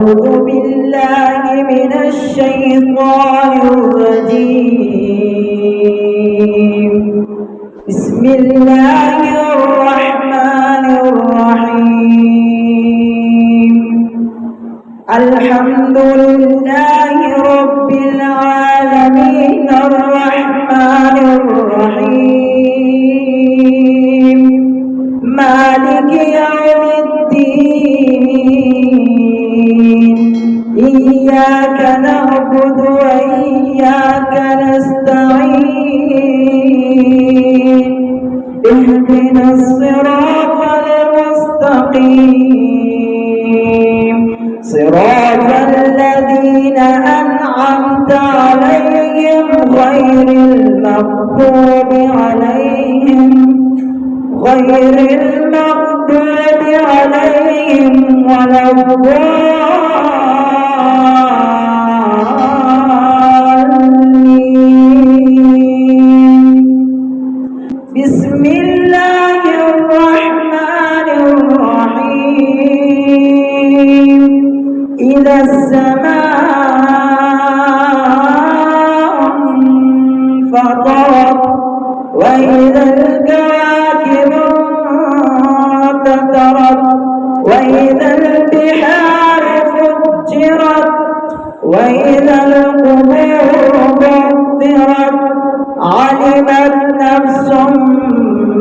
أعوذ بالله من الشيطان الرجيم. بسم الله الرحمن الرحيم. الحمد لله رب العالمين الرحمن الرحيم مالك يوم الدين. إياك نعبد وإياك نستعين. اهدنا الصراط المستقيم صراط الذين أنعمت عليهم غير المغضوب عليهم ولا الضالين. بسم الله الرحمن الرحيم. إذا السماء انفطرت وإذا الكواكب انتثرت وإذا البحار فجرت وإذا القبور بعثرت علمت نفس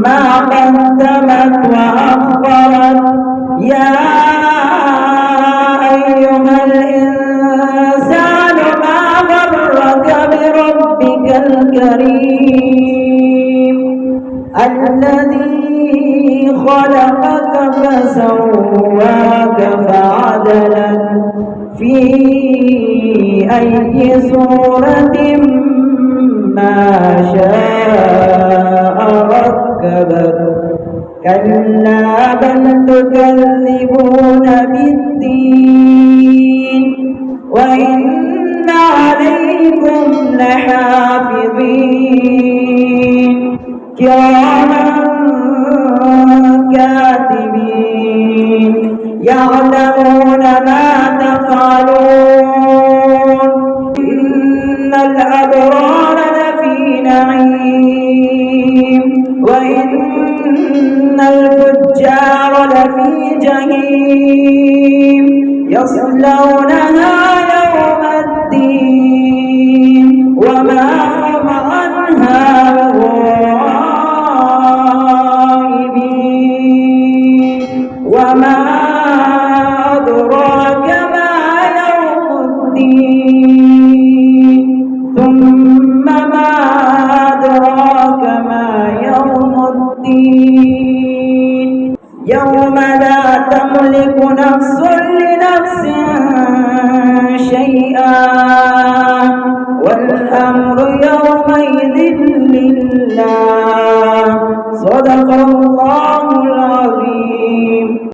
ما قدمت وأخرت. يا أيها الإنسان ما غرك بربك الكريم الذي خلقك فسواك فعدلك في أي صورة ما شاء ركبك. كلا بل تكذبون بالدين وإن عليكم لحافظين كراما كاتبين يعلمون ما تفعلون. إن الأبرار لفي نعيم وإن الفجار لفي جحيم يصلونها يوم الدين وما هم عنها غائبين. وما أدراك ما يوم الدين ثم ما أدراك ما يوم الدين. يوم لا تملك نفس لنفس شيئا والأمر يومئذ لله. صدق الله.